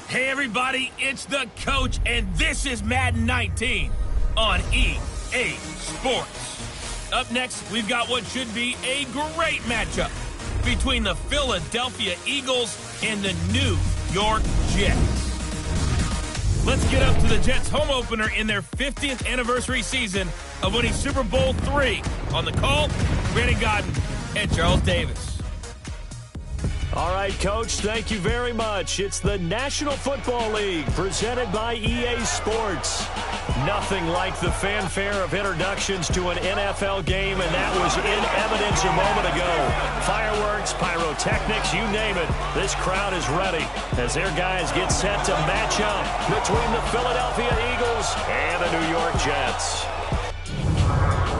Hey everybody, it's the coach, and this is Madden 19 on EA Sports. Up next, we've got what should be a great matchup between the Philadelphia Eagles and the New York Jets. Let's get up to the Jets' home opener in their 50th anniversary season of winning Super Bowl III. On the call, Brandon Godden and Charles Davis. All right, Coach, thank you very much. It's the National Football League presented by EA Sports. Nothing like the fanfare of introductions to an NFL game, and that was in evidence a moment ago. Fireworks, pyrotechnics, you name it. This crowd is ready as their guys get set to match up between the Philadelphia Eagles and the New York Jets.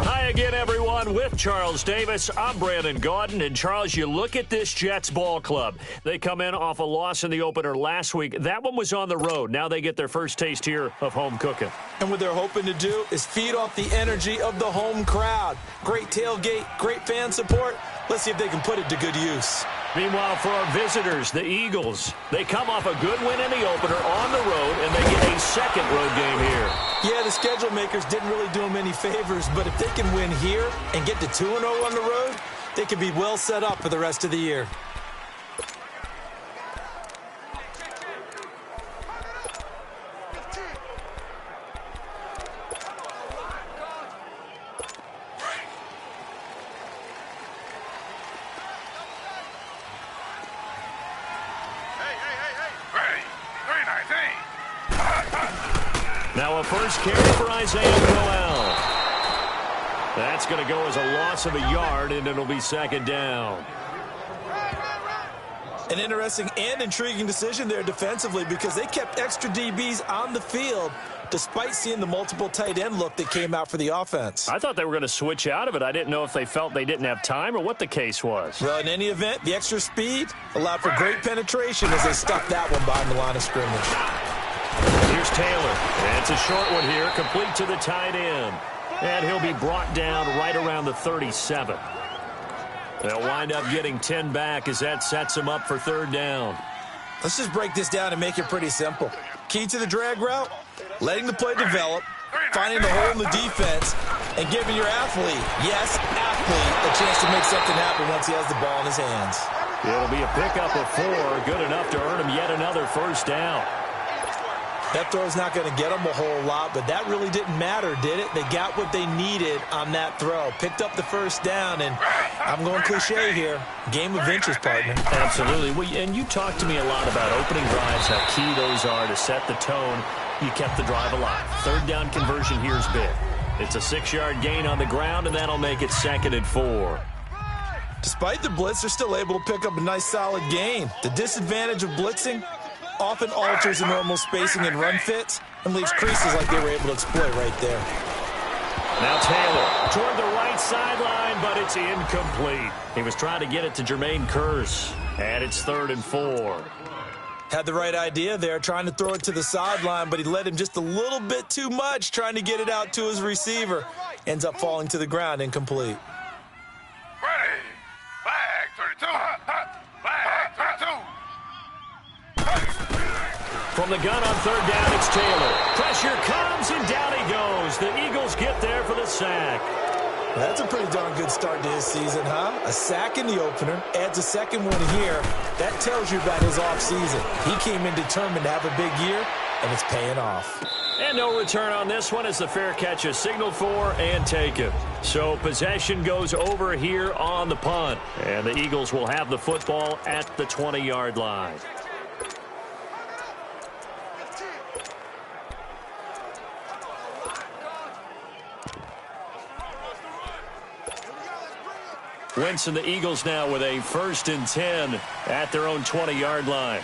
Hi again, everyone. With Charles Davis, I'm Brandon Gaudin. And, Charles, you look at this Jets ball club. They come in off a loss in the opener last week. That one was on the road. Now they get their first taste here of home cooking. And what they're hoping to do is feed off the energy of the home crowd. Great tailgate, great fan support. Let's see if they can put it to good use. Meanwhile, for our visitors, the Eagles, they come off a good win in the opener on the road, and they get a second road game here. Yeah, the schedule makers didn't really do them any favors, but if they can win here and get to 2-0 on the road, they can be well set up for the rest of the year. Now a first carry for Isaiah Crowell. That's going to go as a loss of a yard, and it'll be second down. An interesting and intriguing decision there defensively because they kept extra DBs on the field despite seeing the multiple tight end look that came out for the offense. I thought they were going to switch out of it. I didn't know if they felt they didn't have time or what the case was. Well, in any event, the extra speed allowed for great penetration as they stuffed that one behind the line of scrimmage. Here's Taylor. And it's a short one here, complete to the tight end. And he'll be brought down right around the 37. They'll wind up getting 10 back as that sets them up for third down. Let's just break this down and make it pretty simple. Key to the drag route, letting the play develop, finding the hole in the defense, and giving your athlete, yes, athlete, a chance to make something happen once he has the ball in his hands. It'll be a pickup of 4, good enough to earn him yet another first down. That throw's not going to get them a whole lot, but that really didn't matter, did it? They got what they needed on that throw. Picked up the first down, and I'm going cliche here. Game of inches, partner. Absolutely. Well, and you talked to me a lot about opening drives, how key those are to set the tone. You kept the drive alive. Third down conversion here is big. It's a 6-yard gain on the ground, and that'll make it 2nd and 4. Despite the blitz, they're still able to pick up a nice, solid gain. The disadvantage of blitzing often alters the normal spacing and run fits and leaves creases like they were able to exploit right there. Now Taylor toward the right sideline, but it's incomplete. He was trying to get it to Jermaine Kearse, and it's 3rd and 4. Had the right idea there, trying to throw it to the sideline, but he led him just a little bit too much, trying to get it out to his receiver. Ends up falling to the ground, incomplete. Ready. Flag 32. Flag 32. From the gun on third down, it's Taylor. Pressure comes, and down he goes. The Eagles get there for the sack. Well, that's a pretty darn good start to his season, huh? A sack in the opener, adds a second one here. That tells you about his offseason. He came in determined to have a big year, and it's paying off. And no return on this one as the fair catch is signaled for and taken. So possession goes over here on the punt. And the Eagles will have the football at the 20-yard line. Wentz and the Eagles now with a 1st and 10 at their own 20-yard line.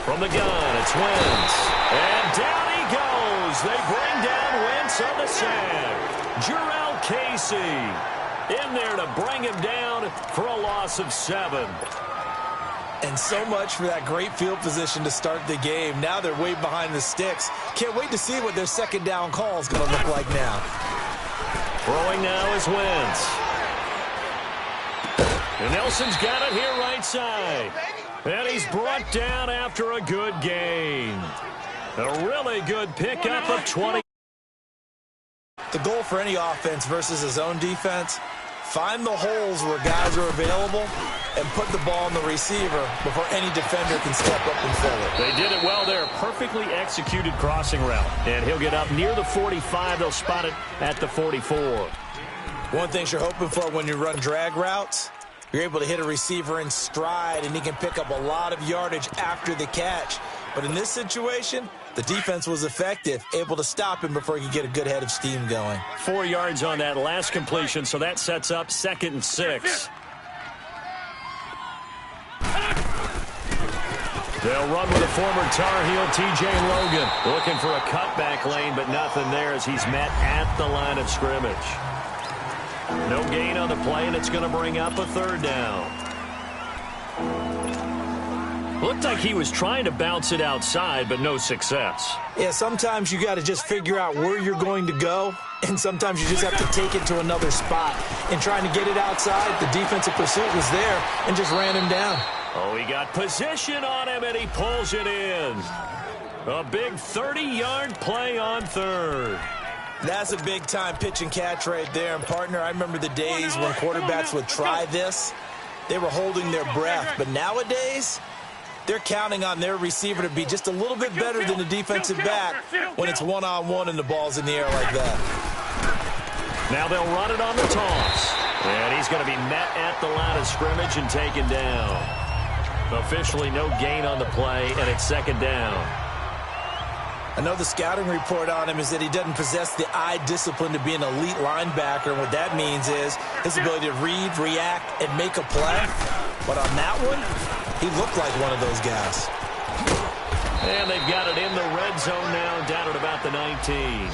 From the gun, it's Wentz. And down he goes. They bring down Wentz on the sack. Jurrell Casey in there to bring him down for a loss of 7. And so much for that great field position to start the game. Now they're way behind the sticks. Can't wait to see what their second down call is going to look like now. Throwing now is Wentz. And Nelson's got it here right right side. And he's brought down after a good gain. A really good pickup of 20. The goal for any offense versus a zone defense, find the holes where guys are available and put the ball on the receiver before any defender can step up and fill it. They did it well there. Perfectly executed crossing route. And he'll get up near the 45. They'll spot it at the 44. One thing you're hoping for when you run drag routes, you're able to hit a receiver in stride, and he can pick up a lot of yardage after the catch. But in this situation, the defense was effective, able to stop him before he could get a good head of steam going. 4 yards on that last completion, so that sets up 2nd and 6. They'll run with a former Tar Heel, T.J. Logan. Looking for a cutback lane, but nothing there as he's met at the line of scrimmage. No gain on the play, and it's going to bring up a 3rd down. Looked like he was trying to bounce it outside, but no success. Yeah, sometimes you got to just figure out where you're going to go, and sometimes you just have to take it to another spot. And trying to get it outside, the defensive pursuit was there and just ran him down. Oh, he got position on him, and he pulls it in. A big 30-yard play on 3rd. That's a big-time pitch and catch right there. And, partner, I remember the days when quarterbacks would try this. They were holding their breath. But nowadays, they're counting on their receiver to be just a little bit better than the defensive back when it's one-on-one and the ball's in the air like that. Now they'll run it on the toss. And he's going to be met at the line of scrimmage and taken down. Officially no gain on the play, and it's 2nd down. I know the scouting report on him is that he doesn't possess the eye discipline to be an elite linebacker. And what that means is his ability to read, react, and make a play. But on that one, he looked like one of those guys. And they've got it in the red zone now, down at about the 19.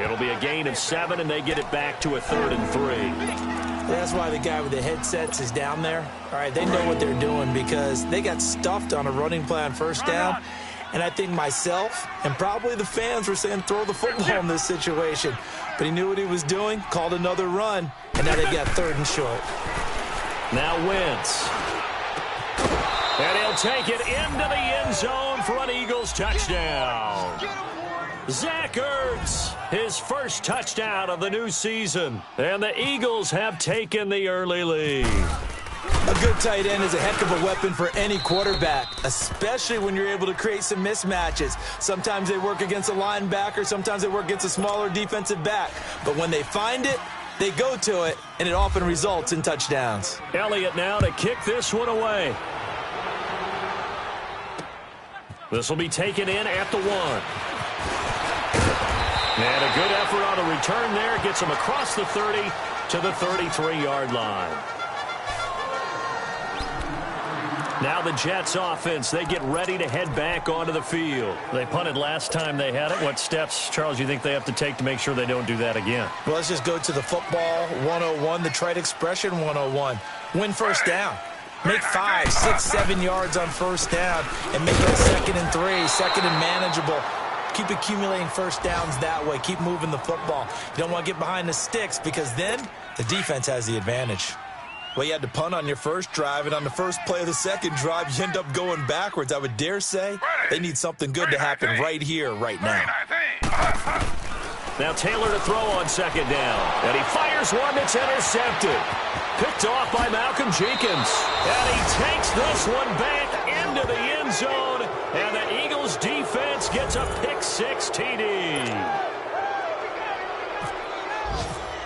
It'll be a gain of 7, and they get it back to a 3rd and 3. That's why the guy with the headsets is down there. All right, they know what they're doing because they got stuffed on a running play on 1st down. And I think myself and probably the fans were saying throw the football in this situation. But he knew what he was doing, called another run, and now they got 3rd and short. Now Wentz. And he'll take it into the end zone for an Eagles touchdown. Zach Ertz, his first touchdown of the new season. And the Eagles have taken the early lead. A good tight end is a heck of a weapon for any quarterback, especially when you're able to create some mismatches. Sometimes they work against a linebacker, sometimes they work against a smaller defensive back. But when they find it, they go to it, and it often results in touchdowns. Elliott now to kick this one away. This will be taken in at the 1. And a good effort on the return there. Gets him across the 30 to the 33-yard line. Now the Jets offense, they get ready to head back onto the field. They punted last time they had it. What steps, Charles, you think they have to take to make sure they don't do that again? Well, let's just go to the football 101, the trite expression 101. Win 1st down. Make 5, 6, 7 yards on 1st down and make that 2nd and 3, 2nd and manageable. Keep accumulating 1st downs that way. Keep moving the football. You don't want to get behind the sticks because then the defense has the advantage. Well, you had to punt on your first drive, and on the first play of the second drive, you end up going backwards. I would dare say they need something good to happen right here, right now. Now Taylor to throw on 2nd down. And he fires one that's intercepted. Picked off by Malcolm Jenkins. And he takes this one back into the end zone. And the Eagles defense gets a pick-6 TD.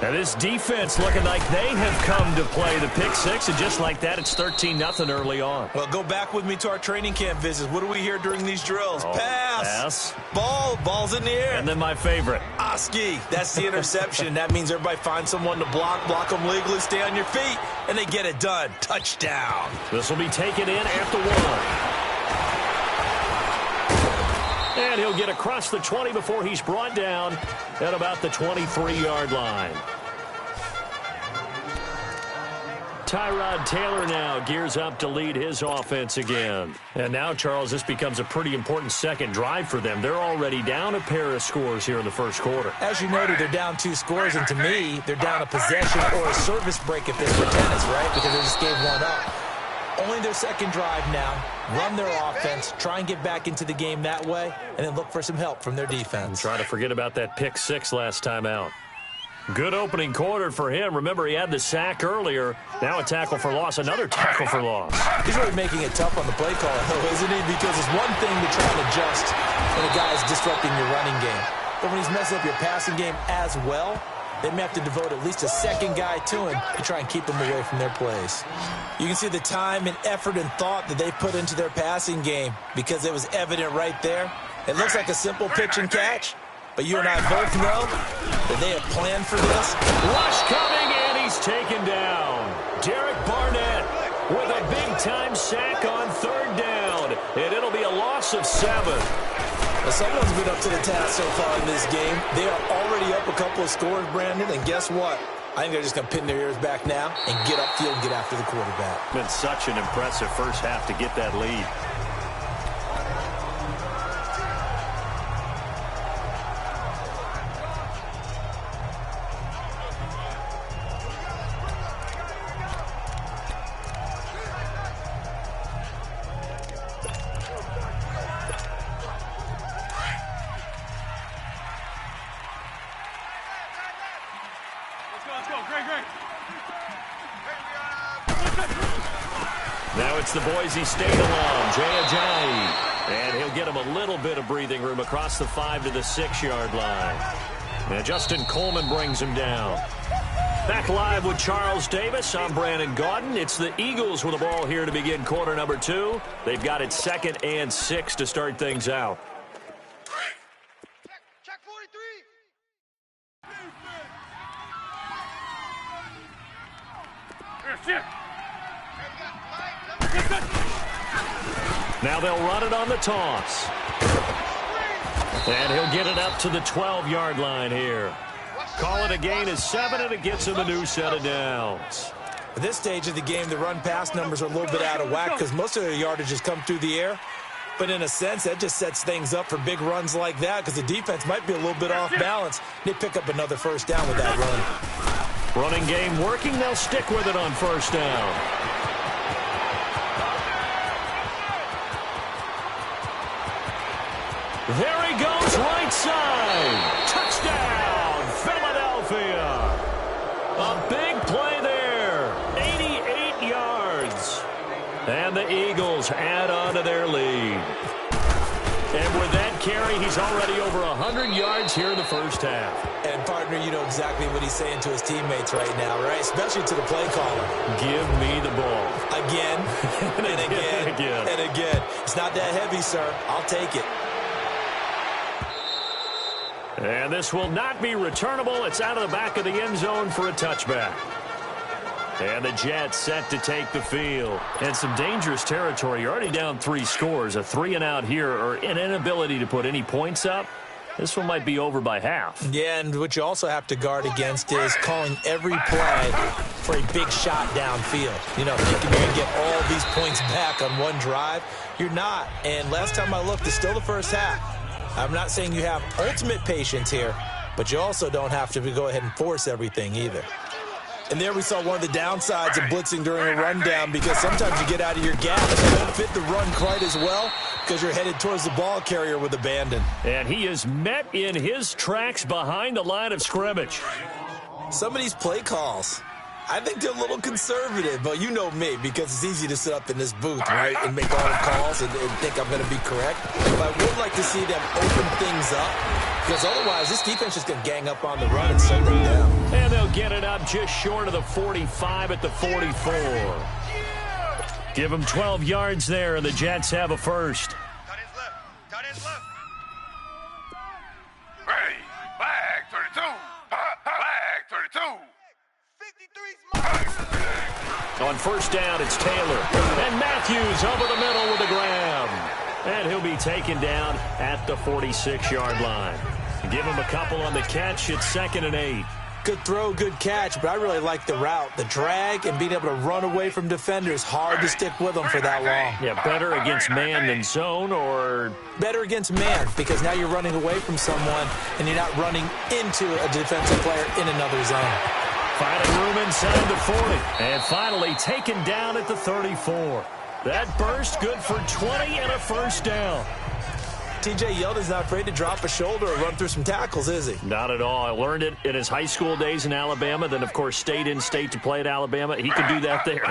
Now this defense looking like they have come to play the pick-6, and just like that, it's 13-0 early on. Well, go back with me to our training camp visits. What do we hear during these drills? Pass. Ball's in the air. And then my favorite. Oski. That's the interception. That means everybody finds someone to block them legally, stay on your feet, and they get it done. Touchdown. This will be taken in at the 1. And he'll get across the 20 before he's brought down at about the 23-yard line. Tyrod Taylor now gears up to lead his offense again. And now, Charles, this becomes a pretty important second drive for them. They're already down a pair of scores here in the first quarter. As you noted, they're down 2 scores, and to me, they're down a possession or a service break if this were tennis, right? Because they just gave one up. only their second drive now. Run their offense, try and get back into the game that way, and then look for some help from their defense. Try to forget about that pick six last time out. Good opening quarter for him. Remember, he had the sack earlier. Now a tackle for loss, another tackle for loss. He's really making it tough on the play caller, though, isn't he? Because it's one thing to try and adjust when a guy is disrupting your running game. But when he's messing up your passing game as well, they may have to devote at least a second guy to him to try and keep him away from their plays. You can see the time and effort and thought that they put into their passing game because it was evident right there. It looks like a simple pitch and catch, but you and I both know that they have planned for this. Rush coming, and he's taken down. Derek Barnett with a big-time sack on third down, and it'll be a loss of 7. Well, someone's been up to the task so far in this game. They are already up a couple of scores, Brandon, and guess what? I think they're just going to pin their ears back now and get upfield and get after the quarterback. Been such an impressive first half to get that lead. Now it's the Boise State alum, Jay Ajayi. And he'll get him a little bit of breathing room across the 5 to the 6-yard line. Now Justin Coleman brings him down. Back live with Charles Davis. I'm Brandon Gaudin. It's the Eagles with the ball here to begin quarter number 2. They've got it 2nd and 6 to start things out. Check 43. Now they'll run it on the toss. And he'll get it up to the 12-yard line here. Call it a gain of 7, and it gets him a new set of downs. At this stage of the game, the run-pass numbers are a little bit out of whack because most of their yardage has come through the air. But in a sense, that just sets things up for big runs like that because the defense might be a little bit off balance. They pick up another first down with that run. Running game working. They'll stick with it on first down. There he goes, right side. Touchdown, Philadelphia. A big play there. 88 yards. And the Eagles add on to their lead. And with that carry, he's already over 100 yards here in the first half. And, partner, you know exactly what he's saying to his teammates right now, right? Especially to the play caller. Give me the ball. Again, and again, and again. It's not that heavy, sir. I'll take it. And this will not be returnable. It's out of the back of the end zone for a touchback. And the Jets set to take the field. And some dangerous territory. You're already down 3 scores. A 3-and-out here, or an inability to put any points up. This one might be over by half. Yeah, and what you also have to guard against is calling every play for a big shot downfield. You know, thinking you're going to get all these points back on one drive. You're not. And last time I looked, it's still the first half. I'm not saying you have ultimate patience here, but you also don't have to go ahead and force everything either. And there we saw one of the downsides of blitzing during a rundown because sometimes you get out of your gap and you don't fit the run quite as well because you're headed towards the ball carrier with abandon. And he is met in his tracks behind the line of scrimmage. Some of these play calls, I think they're a little conservative, but you know me because it's easy to sit up in this booth, right, and make all the calls and think I'm going to be correct. But I would like to see them open things up because otherwise this defense is going to gang up on the run and slow them down. And they'll get it up just short of the 45 at the 44. Give them 12 yards there, and the Jets have a first. Cut his left. Cut his left. Ready. Flag 32. Flag 32. 53 On first down, it's Taylor. And Matthews over the middle with a grab. And he'll be taken down at the 46-yard line. Give him a couple on the catch. It's 2nd and 8. Good throw, good catch, but I really like the route. The drag and being able to run away from defenders. Hard to stick with them for that long. Yeah, better against man than zone, or better against man because now you're running away from someone and you're not running into a defensive player in another zone. Finding room inside the 40. And finally taken down at the 34. That burst good for 20 and a first down. T.J. Yeldon's not afraid to drop a shoulder or run through some tackles, is he? Not at all. I learned it in his high school days in Alabama, then, of course, stayed in state to play at Alabama. He can do that there.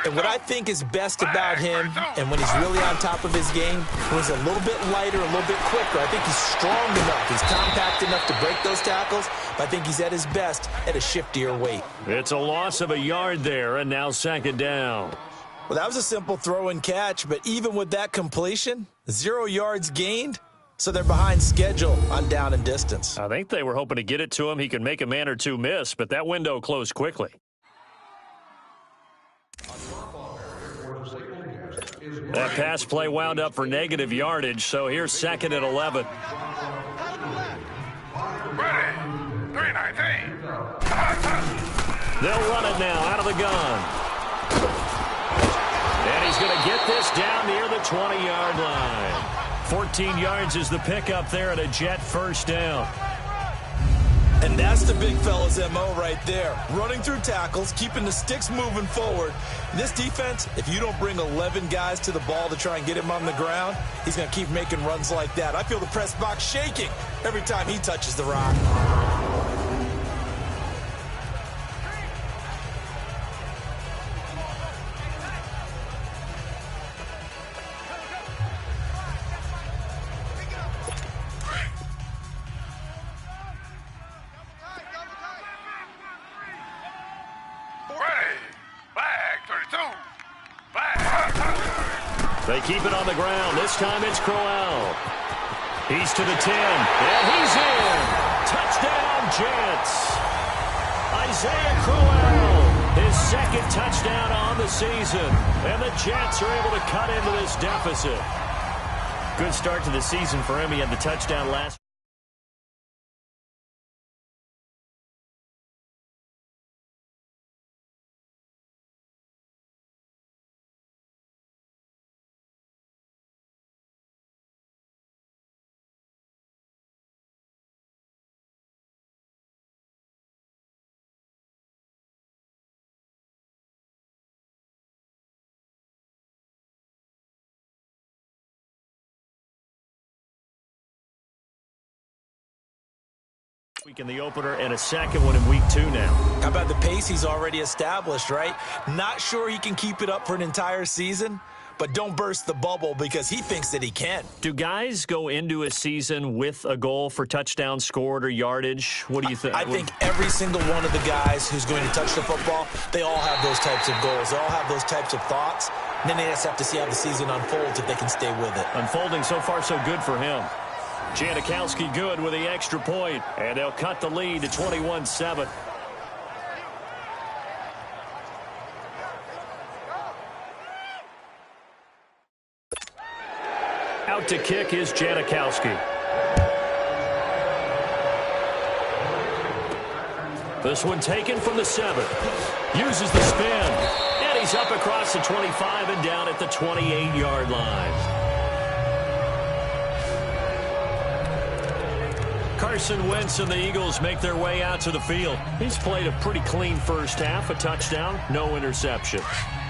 And what I think is best about him, and when he's really on top of his game, when he's a little bit lighter, a little bit quicker, I think he's strong enough. He's compact enough to break those tackles, but I think he's at his best at a shiftier weight. It's a loss of a yard there, and now second down. Well, that was a simple throw and catch, but even with that completion, 0 yards gained, so they're behind schedule on down and distance. I think they were hoping to get it to him. He could make a man or two miss, but that window closed quickly. That pass play wound up for negative yardage, so here's second and 11. Ready. 319. They'll run it now out of the gun. And he's going to get this down near the 20-yard line. 14 yards is the pickup there at a Jet first down. And that's the big fella's M.O. right there. Running through tackles, keeping the sticks moving forward. This defense, if you don't bring 11 guys to the ball to try and get him on the ground, he's going to keep making runs like that. I feel the press box shaking every time he touches the rock. They keep it on the ground. This time it's Crowell. He's to the 10, and he's in. Touchdown, Jets. Isaiah Crowell, his second touchdown on the season. And the Jets are able to cut into this deficit. Good start to the season for him. He had the touchdown last. Week in the opener and a second one in week 2 now. How about the pace he's already established, right? Not sure he can keep it up for an entire season, but don't burst the bubble because he thinks that he can. Do guys go into a season with a goal for touchdown scored or yardage? What do you think? I think every single one of the guys who's going to touch the football, they all have those types of goals. They all have those types of thoughts. And then they just have to see how the season unfolds if they can stay with it. Unfolding so far so good for him. Janikowski good with the extra point, and they'll cut the lead to 21-7. Out to kick is Janikowski. This one taken from the 7. Uses the spin, and he's up across the 25 and down at the 28-yard line. Carson Wentz and the Eagles make their way out to the field. He's played a pretty clean first half, a touchdown, no interceptions.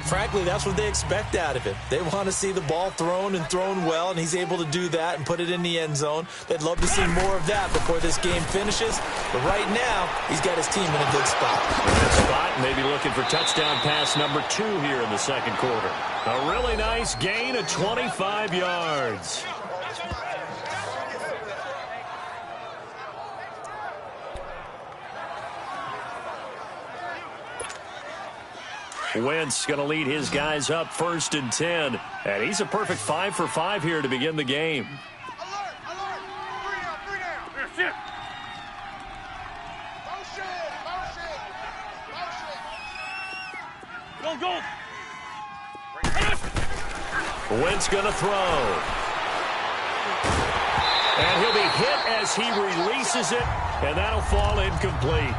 Frankly, that's what they expect out of him. They want to see the ball thrown and thrown well, and he's able to do that and put it in the end zone. They'd love to see more of that before this game finishes. But right now, he's got his team in a good spot. Good spot, maybe looking for touchdown pass number 2 here in the second quarter. A really nice gain of 25 yards. Wentz going to lead his guys up 1st and 10. And he's a perfect 5 for 5 here to begin the game. Alert! Alert! 3 down! Motion! Motion! Go! Wentz going to throw. And he'll be hit as he releases it, and that'll fall incomplete.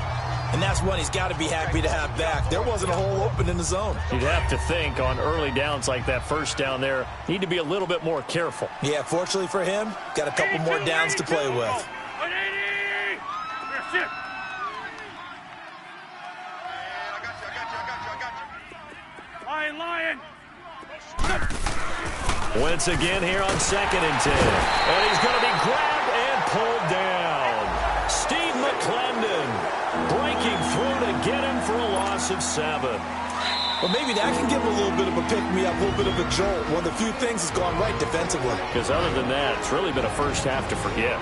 And that's one he's got to be happy to have back. There wasn't a hole open in the zone. You'd have to think on early downs like that first down there, need to be a little bit more careful. Yeah, fortunately for him, got a couple more downs to play with. Wentz again here on 2nd and 10. And he's going to be grabbed and pulled down. Steve McClendon breaking through to get him for a loss of 7. Well, maybe that can give him a little bit of a pick-me-up, a little bit of a jolt. One of the few things that's gone right defensively. Because other than that, it's really been a first half to forget.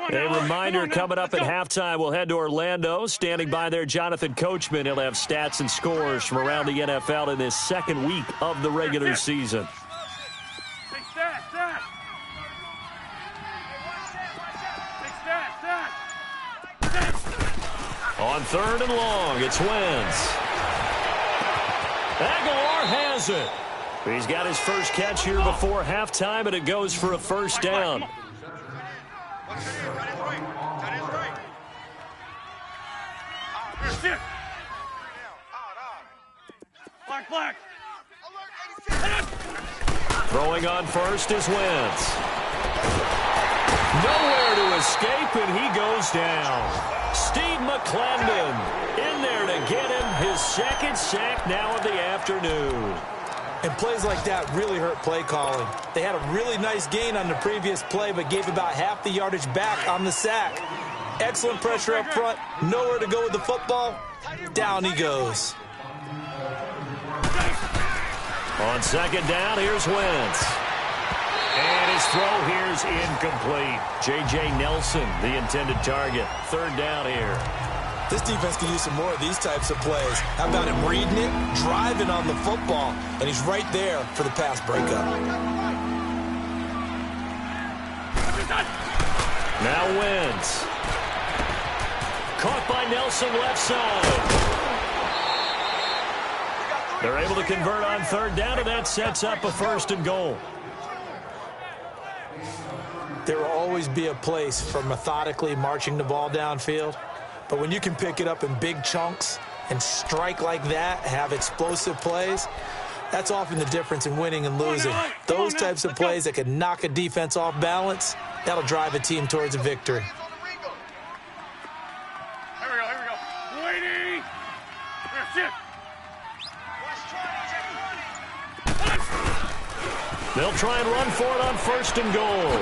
A reminder coming up at halftime, we'll head to Orlando. Standing by there, Jonathan Coachman. He'll have stats and scores from around the NFL in this second week of the regular season. On 3rd and long, it's Wentz. Aguilar has it. He's got his first catch here before halftime, and it goes for a first down. Black. Throwing on first is Wentz. Nowhere to escape, and he goes down. Steve McClendon in there to get him his second sack now of the afternoon. And plays like that really hurt play calling. They had a really nice gain on the previous play, but gave about half the yardage back on the sack. Excellent pressure up front. Nowhere to go with the football. Down he goes. On 2nd down, here's Wentz. And his throw here's incomplete. J.J. Nelson, the intended target. 3rd down here. This defense can use some more of these types of plays. How about him reading it, driving on the football, and he's right there for the pass breakup. Now Wentz. Caught by Nelson left side. They're able to convert on 3rd down, and that sets up a 1st and goal. There will always be a place for methodically marching the ball downfield. But when you can pick it up in big chunks and strike like that, have explosive plays, that's often the difference in winning and losing. Those types of plays that can knock a defense off balance, that'll drive a team towards a victory. Here we go. Waiting. Here, They'll try and run for it on 1st and goal.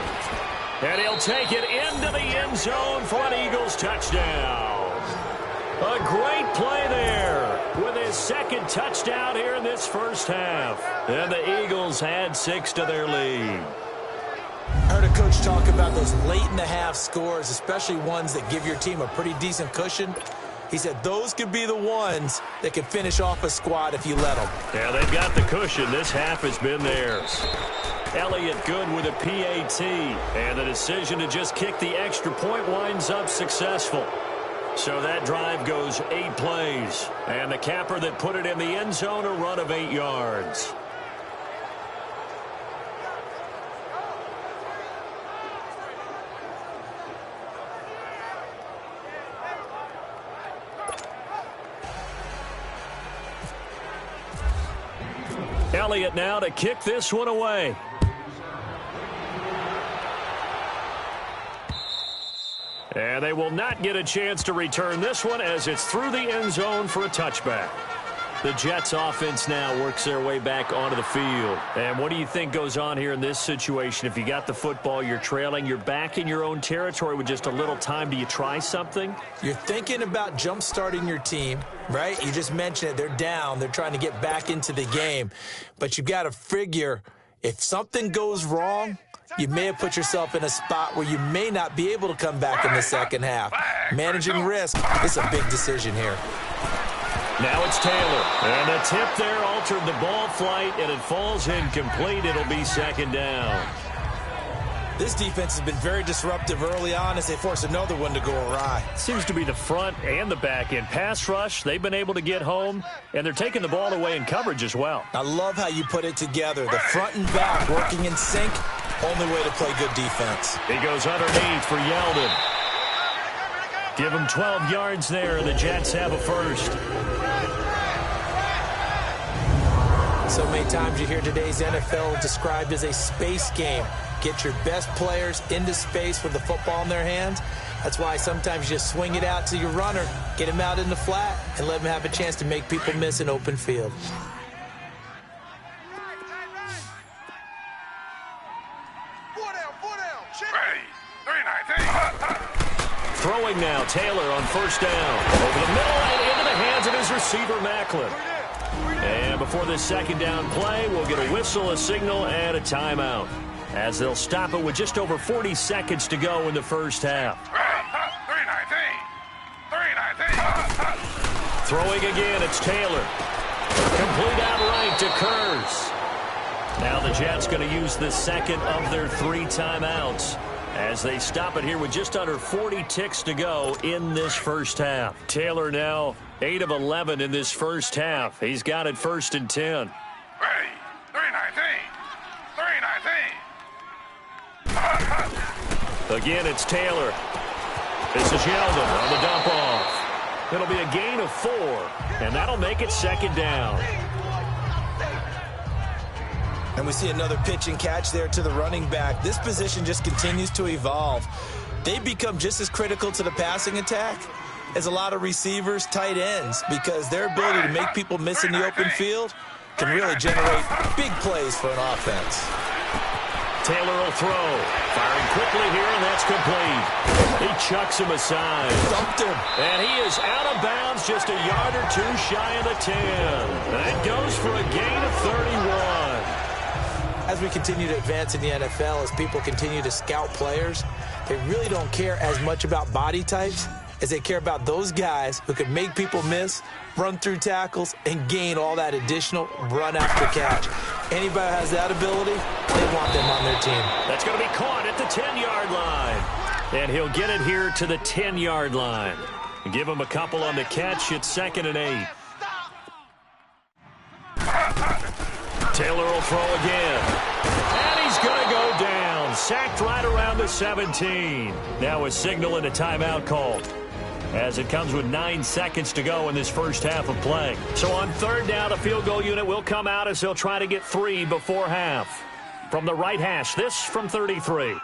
And he'll take it into the end zone for an Eagles touchdown. A great play there with his 2nd touchdown here in this first half. And the Eagles had 6 to their lead. I heard a coach talk about those late-in-the-half scores, especially ones that give your team a pretty decent cushion. He said those could be the ones that can finish off a squad if you let them. Yeah, they've got the cushion. This half has been theirs. Elliott good with a PAT. And the decision to just kick the extra point winds up successful. So that drive goes 8 plays. And the capper that put it in the end zone, a run of 8 yards. Elliott now to kick this one away. And they will not get a chance to return this one as it's through the end zone for a touchback. The Jets offense now works their way back onto the field. And what do you think goes on here in this situation? If you got the football, you're trailing, you're back in your own territory with just a little time. Do you try something? You're thinking about jump-starting your team, right? You just mentioned it. They're down. They're trying to get back into the game. But you've got to figure if something goes wrong, you may have put yourself in a spot where you may not be able to come back in the second half. Managing risk is a big decision here. Now it's Taylor. And the tip there altered the ball flight, and it falls incomplete. It'll be 2nd down. This defense has been very disruptive early on as they force another one to go awry. Seems to be the front and the back end. Pass rush, they've been able to get home, and they're taking the ball away in coverage as well. I love how you put it together. The front and back working in sync, only way to play good defense. He goes underneath for Yeldon. Give them 12 yards there. The Jets have a first. So many times you hear today's NFL described as a space game. Get your best players into space with the football in their hands. That's why sometimes you just swing it out to your runner, get him out in the flat, and let him have a chance to make people miss an open field. Throwing now, Taylor on first down. Over the middle and into the hands of his receiver, Macklin. And before this second down play, we'll get a whistle, a signal, and a timeout, as they'll stop it with just over 40 seconds to go in the first half. Throwing again, it's Taylor. Complete outright to Kurz. Now the Jets going to use the second of their 3 timeouts as they stop it here with just under 40 ticks to go in this first half. Taylor now 8 of 11 in this first half. He's got it 1st and 10. Ready. 319. Again, it's Taylor. This is Yeldon on the dump off. It'll be a gain of 4, and that'll make it second down. And we see another pitch and catch there to the running back. This position just continues to evolve. They've become just as critical to the passing attack as a lot of receivers, tight ends, because their ability to make people miss in the open field can really generate big plays for an offense. Taylor will throw. Firing quickly here, and that's complete. He chucks him aside. Dumped him. And he is out of bounds, just a yard or 2 shy of the 10. That goes for a gain of 31. As we continue to advance in the NFL, as people continue to scout players, they really don't care as much about body types as they care about those guys who can make people miss, run through tackles, and gain all that additional run after catch. Anybody who has that ability, they want them on their team. That's going to be caught at the 10-yard line. And he'll get it here to the 10-yard line. Give him a couple on the catch. It's 2nd and 8. Taylor will throw again. And he's going to go down. Sacked right around the 17. Now a signal and a timeout called, as it comes with 9 seconds to go in this first half of play. So on 3rd down, a field goal unit will come out as they'll try to get 3 before half. From the right hash, this from 33.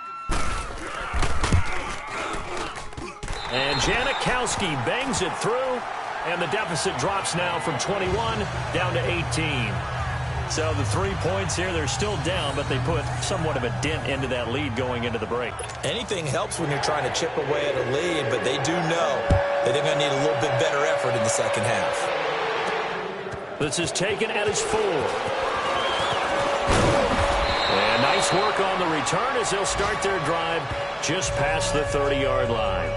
And Janikowski bangs it through, and the deficit drops now from 21 down to 18. So the 3 points here, they're still down, but they put somewhat of a dent into that lead going into the break. Anything helps when you're trying to chip away at a lead, but they do know that they're going to need a little bit better effort in the second half. This is taken at his 4. And nice work on the return as they'll start their drive just past the 30-yard line.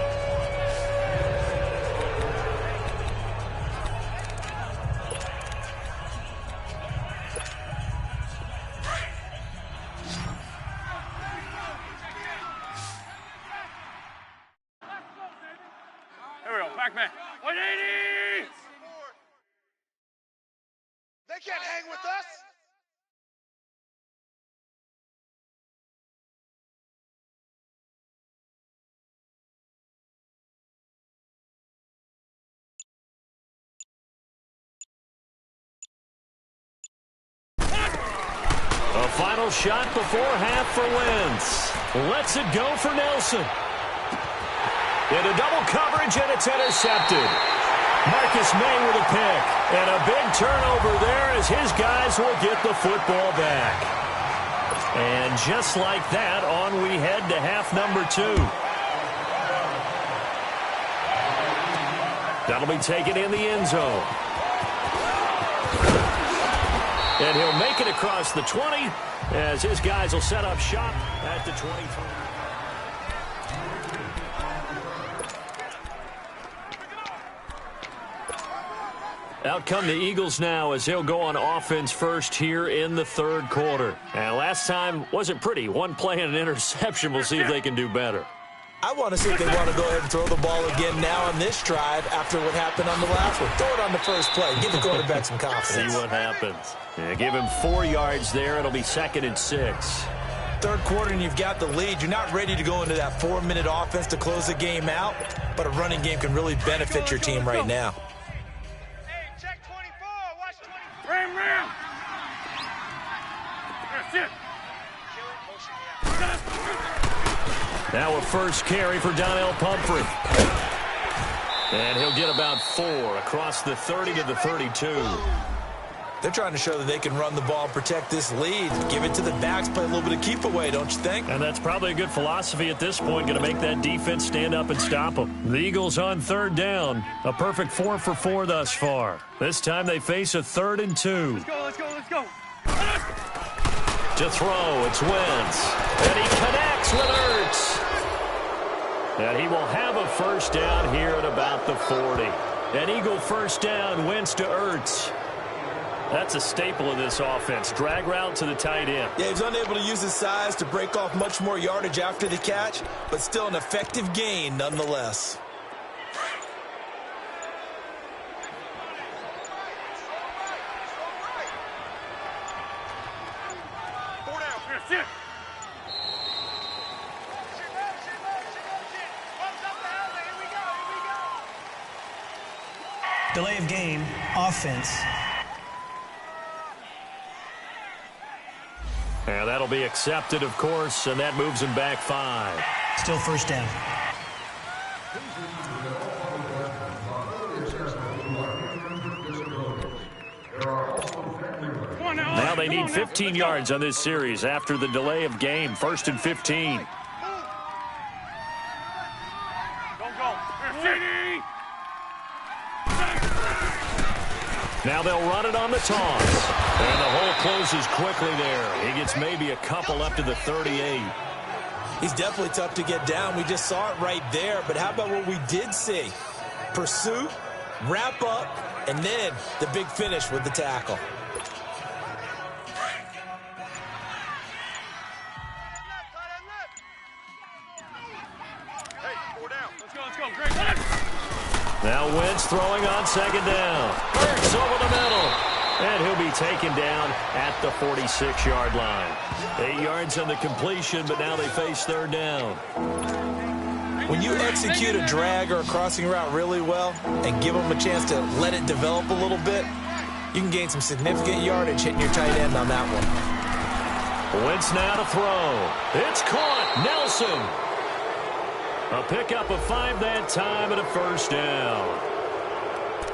Backman. 180! They can't hang with us. A final shot before half for Wentz. Lets it go for Nelson. Into double coverage, and it's intercepted. Marcus May with a pick. And a big turnover there as his guys will get the football back. And just like that, on we head to half number 2. That'll be taken in the end zone. And he'll make it across the 20 as his guys will set up shop at the 23. Out come the Eagles now as they'll go on offense first here in the 3rd quarter. And last time wasn't pretty. 1 play and an interception. We'll see if they can do better. I want to see if they want to go ahead and throw the ball again now on this drive after what happened on the last one. Throw it on the first play. Give the quarterback some confidence. See what happens. Yeah, give him 4 yards there. It'll be 2nd and 6. third quarter and you've got the lead. You're not ready to go into that 4-minute offense to close the game out, but a running game can really benefit your team right now. Hey, check 24. Watch 24. Ram. That's it. Now a first carry for Donnell Pumphrey. And he'll get about 4 across the 30 to the 32. They're trying to show that they can run the ball, protect this lead, give it to the backs, play a little bit of keep away, don't you think? And that's probably a good philosophy at this point, going to make that defense stand up and stop them. The Eagles on third down, a perfect 4 for 4 thus far. This time they face a 3rd and 2. Let's go. To throw, it's Wentz. And he connects with Ertz. And he will have a first down here at about the 40. An Eagle first down, Wentz to Ertz. That's a staple of this offense. Drag route to the tight end. Yeah, he's unable to use his size to break off much more yardage after the catch, but still an effective gain nonetheless. Delay of game, offense. And that'll be accepted, of course, and that moves him back 5. Still first down. Now they need 15 yards on this series after the delay of game. 1st and 15. Now they'll run it on the toss. And the hole closes quickly there. He gets maybe a couple up to the 38. He's definitely tough to get down. We just saw it right there. But how about what we did see? Pursuit, wrap up, and then the big finish with the tackle. Now Wentz throwing on 2nd down. Ertz over the middle. And he'll be taken down at the 46-yard line. 8 yards on the completion, but now they face 3rd down. When you execute a drag or a crossing route really well and give them a chance to let it develop a little bit, you can gain some significant yardage hitting your tight end on that one. Wentz now to throw. It's caught. Nelson. A pickup of 5 that time and a first down.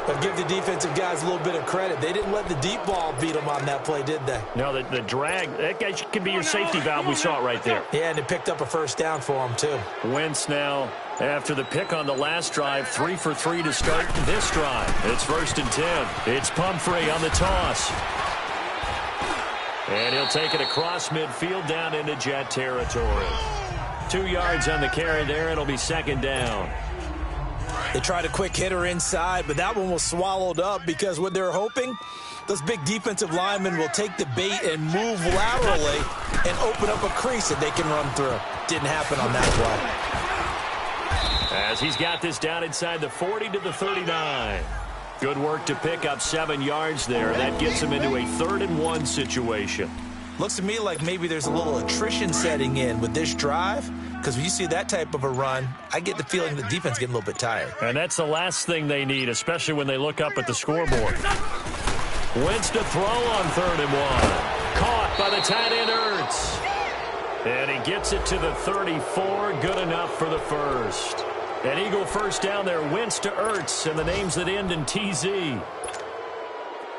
But give the defensive guys a little bit of credit. They didn't let the deep ball beat them on that play, did they? No, the drag, that can be your safety valve. We saw it right there. Yeah, and it picked up a first down for them, too. Wentz now, after the pick on the last drive, 3 for 3 to start this drive. It's 1st and 10. It's Pumphrey on the toss. And he'll take it across midfield down into Jet territory. 2 yards on the carry there. It'll be 2nd down. They tried a quick hitter inside, but that one was swallowed up because what they're hoping, those big defensive linemen will take the bait and move laterally and open up a crease that they can run through. Didn't happen on that play. As he's got this down inside the 40 to the 39. Good work to pick up 7 yards there. That gets him into a 3rd and 1 situation. Looks to me like maybe there's a little attrition setting in with this drive, because when you see that type of a run, I get the feeling the defense getting a little bit tired. And that's the last thing they need, especially when they look up at the scoreboard. Wentz to throw on 3rd and 1. Caught by the tight end Ertz. And he gets it to the 34. Good enough for the first. An Eagle first down there. Wentz to Ertz, and the names that end in TZ.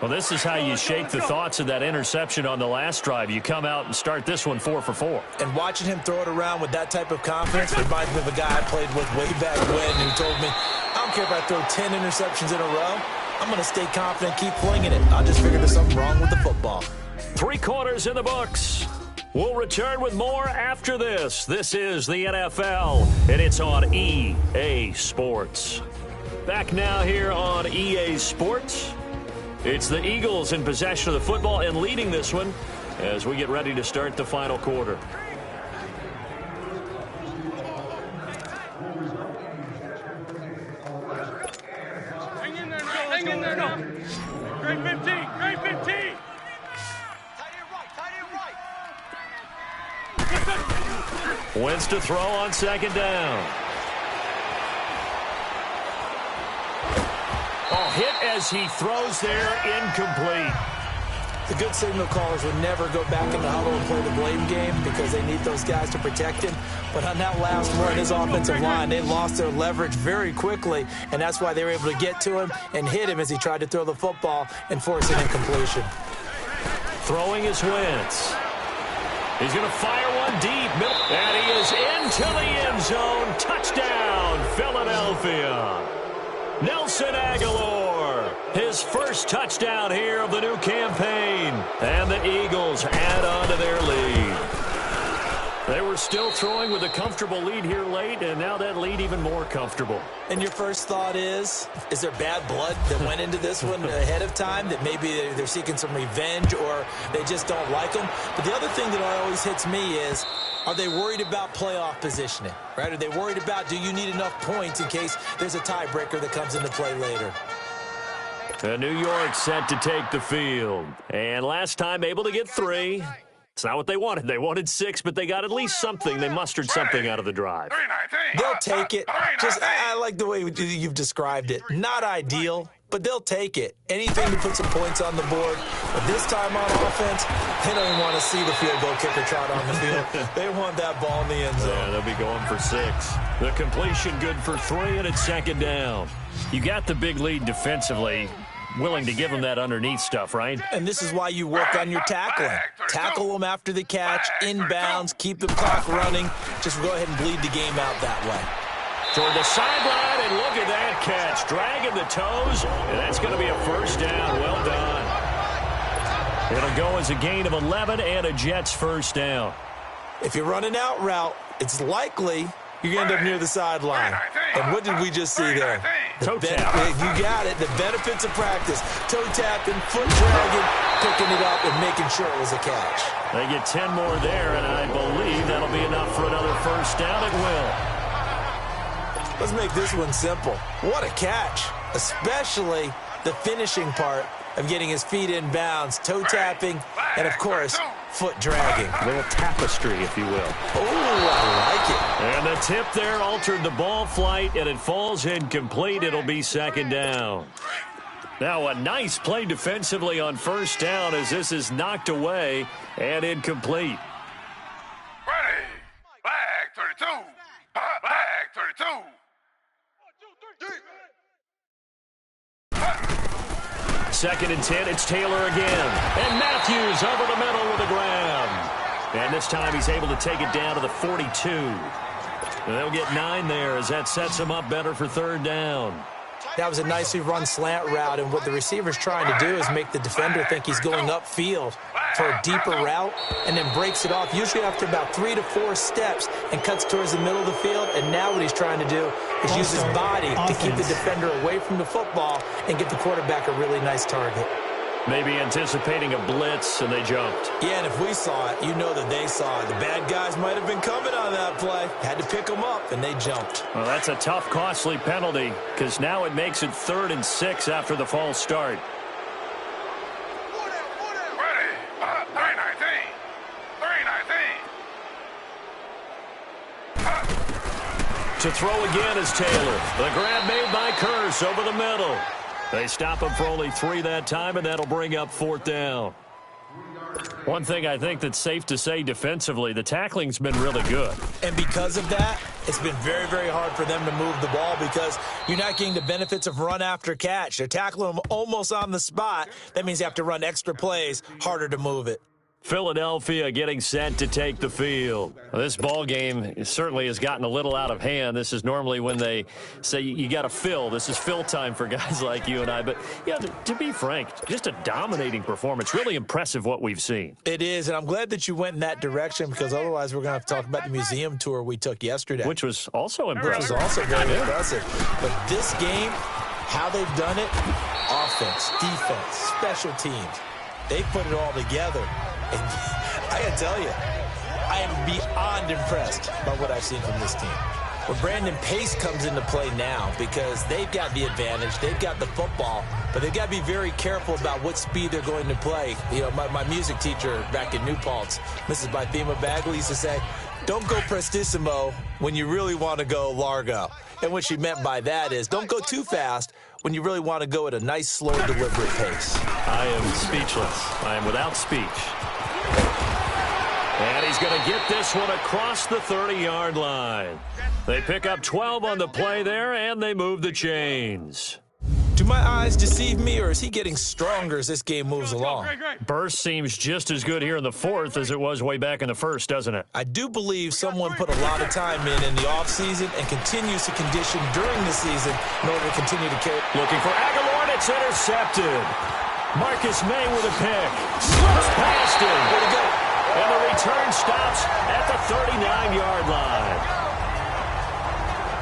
Well, this is how you shake the thoughts of that interception on the last drive. You come out and start this one 4 for 4. And watching him throw it around with that type of confidence reminds me of a guy I played with way back when who told me, I don't care if I throw 10 interceptions in a row. I'm going to stay confident, keep flinging it. I just figured there's something wrong with the football. 3 quarters in the books. We'll return with more after this. This is the NFL, and it's on EA Sports. Back now here on EA Sports. It's the Eagles in possession of the football and leading this one as we get ready to start the final quarter. Hang in there, hang in there, no. Great 15, great 15. Tight end right, tight end right. Wentz to throw on second down. Oh, hit as he throws there, incomplete. The good signal callers would never go back in the huddle and play the blame game because they need those guys to protect him. But on that last run, his offensive line, they lost their leverage very quickly, and that's why they were able to get to him and hit him as he tried to throw the football and force an incompletion. Throwing is Wentz. He's going to fire one deep. And he is into the end zone. Touchdown, Philadelphia. Nelson Aguilar, his first touchdown here of the new campaign. And the Eagles add on to their lead. They were still throwing with a comfortable lead here late, and now that lead even more comfortable. And your first thought is there bad blood that went into this one ahead of time, that maybe they're seeking some revenge or they just don't like them? But the other thing that always hits me is, are they worried about playoff positioning, right? Are they worried about, do you need enough points in case there's a tiebreaker that comes into play later? New York set to take the field. And last time able to get 3. It's not what they wanted. They wanted 6, but they got at least something. They mustered something out of the drive. They'll take it. I like the way you've described it. Not ideal, but they'll take it. Anything to put some points on the board. But this time on offense, they don't even want to see the field goal kicker trot on the field. They want that ball in the end zone. Yeah, they'll be going for 6. The completion good for 3, and it's second down. You got the big lead defensively. Willing to give them that underneath stuff, right? And this is why you work on your tackling. Tackle them after the catch, inbounds, keep the clock running. Just go ahead and bleed the game out that way. Toward the sideline, and look at that catch. Dragging the toes, and that's going to be a first down. Well done. It'll go as a gain of 11 and a Jets first down. If you run an out route, it's likely you're going to end up near the sideline. And what did we just see there? Toe tap. You got it. The benefits of practice. Toe tapping, foot dragging, picking it up, and making sure it was a catch. They get 10 more there, and I believe that'll be enough for another first down. It will. Let's make this one simple. What a catch, especially the finishing part of getting his feet in bounds, toe tapping, and, of course, foot dragging. A little tapestry, if you will. Oh, I like it. And the tip there altered the ball flight, and it falls incomplete. It'll be second down. Now a nice play defensively on first down as this is knocked away and incomplete. Ready. Flag 32. Flag 32. 1, 2, 3. Second and 10, it's Taylor again. And Matthews over the middle with a grab. And this time he's able to take it down to the 42. And they'll get 9 there as that sets him up better for third down. That was a nicely run slant route, and what the receiver's trying to do is make the defender think he's going upfield for a deeper route and then breaks it off, usually after about 3 to 4 steps, and cuts towards the middle of the field. And now what he's trying to do is use his body to keep the defender away from the football and get the quarterback a really nice target. Maybe anticipating a blitz, and they jumped. Yeah, and if we saw it, you know that they saw it. The bad guys might have been coming on that play. Had to pick them up, and they jumped. Well, that's a tough, costly penalty because now it makes it 3rd and 6 after the false start. Ready. 319. 319. To throw again is Taylor. The grab made by Curse over the middle. They stop him for only 3 that time, and that'll bring up 4th down. One thing I think that's safe to say defensively, the tackling's been really good. And because of that, it's been very, very hard for them to move the ball because you're not getting the benefits of run after catch. They're tackling them almost on the spot. That means you have to run extra plays, harder to move it. Philadelphia getting set to take the field. Well, this ball game certainly has gotten a little out of hand. This is normally when they say you got to fill. This is fill time for guys like you and I. But, yeah, to be frank, just a dominating performance. Really impressive what we've seen. It is, and I'm glad that you went in that direction because otherwise we're going to have to talk about the museum tour we took yesterday. Which was also impressive. Which was also very impressive. But this game, how they've done it, offense, defense, special teams, they put it all together. And I got to tell you, I am beyond impressed by what I've seen from this team. Well, Brandon, pace comes into play now because they've got the advantage. They've got the football, but they've got to be very careful about what speed they're going to play. You know, my music teacher back in New Paltz, Mrs. Bythema Bagley, used to say, don't go prestissimo when you really want to go largo. And what she meant by that is don't go too fast when you really want to go at a nice, slow, deliberate pace. I am speechless. I am without speech. And he's going to get this one across the 30-yard line. They pick up 12 on the play there, and they move the chains. Do my eyes deceive me, or is he getting stronger as this game moves along? Burst seems just as good here in the fourth as it was way back in the first, doesn't it? I do believe someone put a lot of time in the offseason and continues to condition during the season in order to continue to carry. Looking for Aguilar, and it's intercepted. Marcus May with a pick. Slips past him. Way to go. And the return stops at the 39-yard line.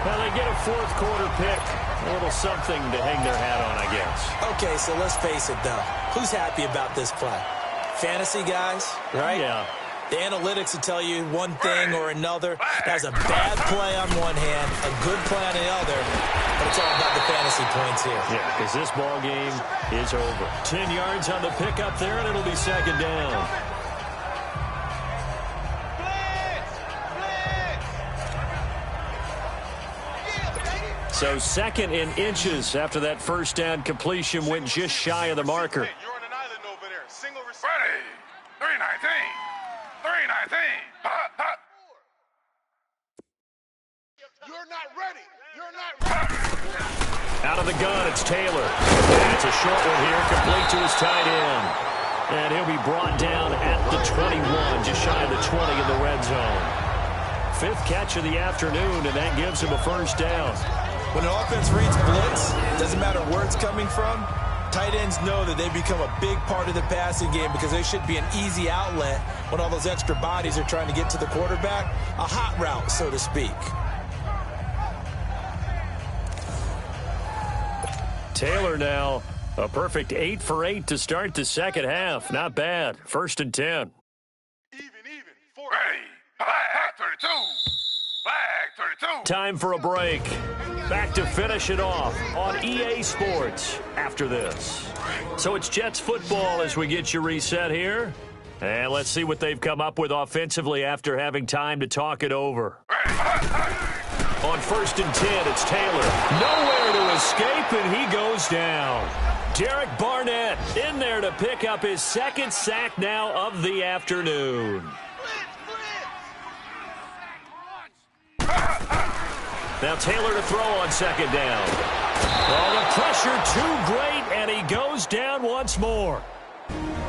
Now they get a fourth quarter pick. A little something to hang their hat on, I guess. Okay, so let's face it, though. Who's happy about this play? Fantasy guys, right? Yeah. The analytics will tell you one thing or another. That was a bad play on one hand, a good play on the other, but it's all about the fantasy points here. Yeah, because this ball game is over. 10 yards on the pickup there, and it'll be second down. So second in inches after that first down completion went just shy of the marker. You're on an island over there. Single receiver. Ready. 319. 319. You're not ready. You're not ready. Out of the gun, it's Taylor. And it's a short one here, complete to his tight end. And he'll be brought down at the 21, just shy of the 20 in the red zone. Fifth catch of the afternoon, and that gives him a first down. When an offense reads blitz, doesn't matter where it's coming from, tight ends know that they become a big part of the passing game because they should be an easy outlet when all those extra bodies are trying to get to the quarterback. A hot route, so to speak. Taylor now, a perfect 8 for 8 to start the second half. Not bad. First and 10. Even. Ready. Flag 32. Flag 32. Time for a break. Back to finish it off on EA Sports after this. So it's Jets football as we get you reset here. And let's see what they've come up with offensively after having time to talk it over. On first and 10, it's Taylor. Nowhere to escape, and he goes down. Derek Barnett in there to pick up his second sack now of the afternoon. Now Taylor to throw on second down. Oh, the pressure too great, and he goes down once more.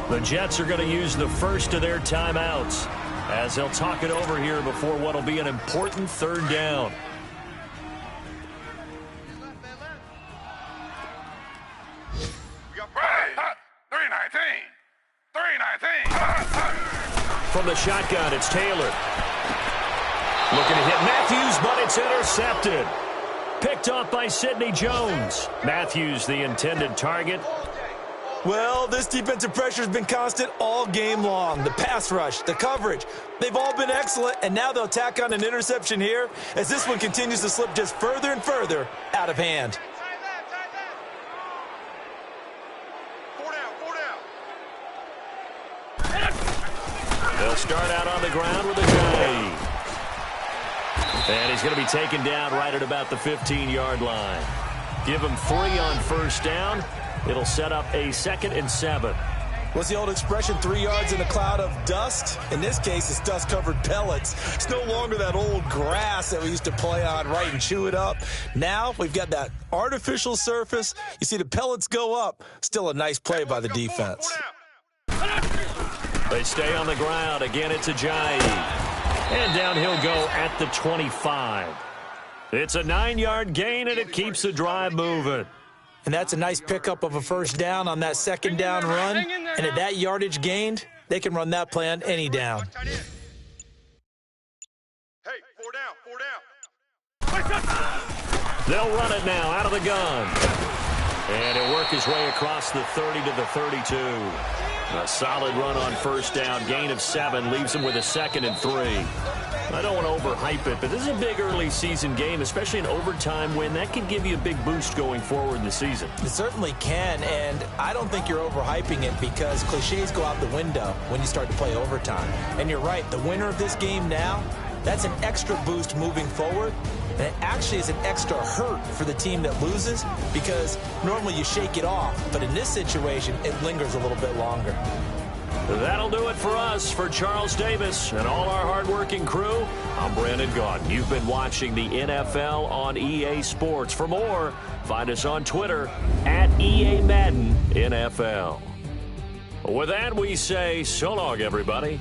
The Jets are going to use the first of their timeouts as they'll talk it over here before what will be an important third down. We got 319. 319. From the shotgun, it's Taylor. Looking to hit Matthews, but it's intercepted. Picked off by Sidney Jones. Matthews, the intended target. Well, this defensive pressure has been constant all game long. The pass rush, the coverage, they've all been excellent, and now they'll tack on an interception here as this one continues to slip just further and further out of hand. 4 down. They'll start out on the ground with a dive. And he's going to be taken down right at about the 15-yard line. Give him 3 on first down. It'll set up a 2nd and 7. What's the old expression, 3 yards in a cloud of dust? In this case, it's dust-covered pellets. It's no longer that old grass that we used to play on, right, and chew it up. Now we've got that artificial surface. You see the pellets go up. Still a nice play by the defense. They stay on the ground. Again, it's Ajayi. And down he'll go at the 25. It's a 9-yard gain, and it keeps the drive moving. And that's a nice pickup of a first down on that second down run. And at that yardage gained, they can run that play on any down. Hey, 4 down. They'll run it now out of the gun. And he'll work his way across the 30 to the 32. A solid run on first down. Gain of 7 leaves him with a 2nd and 3. I don't want to overhype it, but this is a big early season game, especially an overtime win. That can give you a big boost going forward in the season. It certainly can, and I don't think you're overhyping it because cliches go out the window when you start to play overtime. And you're right, the winner of this game now That's an extra boost moving forward, and it actually is an extra hurt for the team that loses because normally you shake it off, but in this situation, it lingers a little bit longer. That'll do it for us. For Charles Davis and all our hardworking crew, I'm Brandon Gaudin. You've been watching the NFL on EA Sports. For more, find us on Twitter at EA Madden NFL. With that, we say so long, everybody.